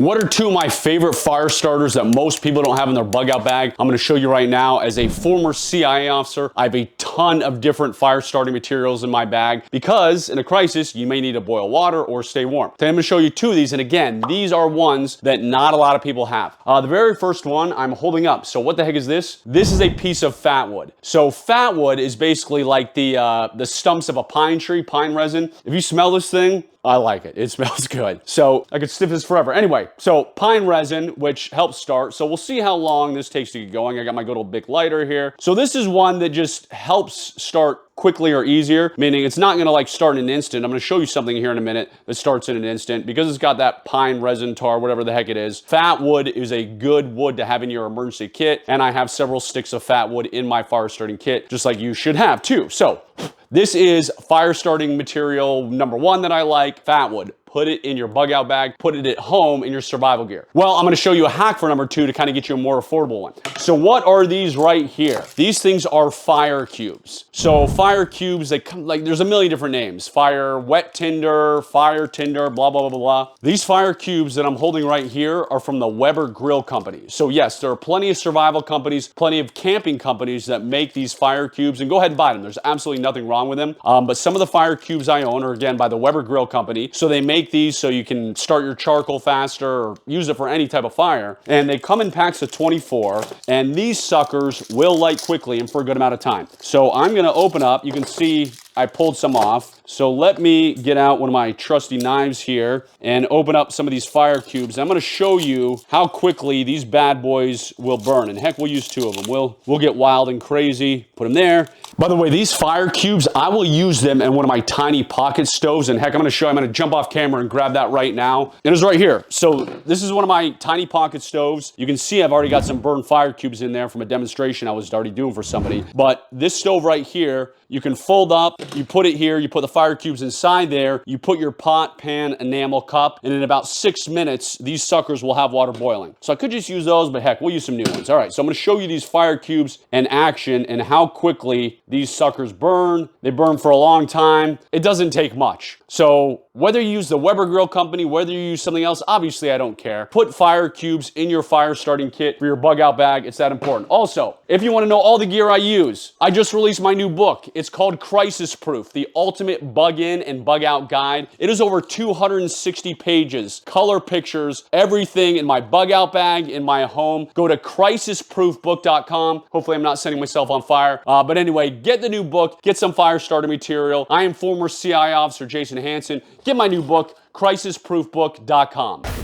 What are two of my favorite fire starters that most people don't have in their bug out bag? I'm gonna show you right now. As a former CIA officer, I have a ton of different fire starting materials in my bag because in a crisis, you may need to boil water or stay warm. Today I'm gonna show you two of these, and again, these are ones that not a lot of people have. The very first one I'm holding up. So what the heck is this? This is a piece of fatwood. So fatwood is basically like the stumps of a pine tree, pine resin. If you smell this thing, I like it. It smells good. So I could sniff this forever. Anyway, so pine resin, which helps start. So we'll see how long this takes to get going. I got my good old Bic lighter here. So this is one that just helps start quickly or easier, meaning it's not gonna like start in an instant. I'm gonna show you something here in a minute that starts in an instant because it's got that pine resin tar, whatever the heck it is. Fat wood is a good wood to have in your emergency kit, and I have several sticks of fat wood in my fire starting kit, just like you should have too. So this is fire starting material number one that I like, fat wood. Put it in your bug out bag, put it at home in your survival gear. Well, I'm gonna show you a hack for number two to kind of get you a more affordable one. So what are these right here? These things are fire cubes. So fire cubes, they come like, there's a million different names. Fire wet tinder, fire tinder, blah, blah, blah, blah. These fire cubes that I'm holding right here are from the Weber Grill Company. So yes, there are plenty of survival companies, plenty of camping companies that make these fire cubes, and go ahead and buy them. There's absolutely nothing wrong with them. But some of the fire cubes I own are again by the Weber Grill Company. So they make these so you can start your charcoal faster or use it for any type of fire. And they come in packs of 24, and these suckers will light quickly and for a good amount of time. So I'm gonna open up, you can see I pulled some off. So let me get out one of my trusty knives here and open up some of these fire cubes. I'm gonna show you how quickly these bad boys will burn. And heck, we'll use two of them. We'll get wild and crazy, put them there. By the way, these fire cubes, I will use them in one of my tiny pocket stoves. And heck, I'm gonna jump off camera and grab that right now. It is right here. So this is one of my tiny pocket stoves. You can see I've already got some burned fire cubes in there from a demonstration I was already doing for somebody. But this stove right here, you can fold up, you put it here, you put the fire cubes inside there, you put your pot, pan, enamel cup, and in about 6 minutes, these suckers will have water boiling. So I could just use those, but heck, we'll use some new ones. All right, so I'm gonna show you these fire cubes in action and how quickly these suckers burn. They burn for a long time. It doesn't take much. So whether you use the Weber Grill Company, whether you use something else, obviously I don't care. Put fire cubes in your fire starting kit for your bug out bag. It's that important. Also, if you wanna know all the gear I use, I just released my new book. It's called Crisis Proof, the ultimate bug in and bug out guide. It is over 260 pages, color pictures, everything in my bug out bag, in my home. Go to crisisproofbook.com. Hopefully I'm not setting myself on fire. But anyway, get the new book, get some fire starter material. I am former CIA officer Jason Hanson. Get my new book, crisisproofbook.com.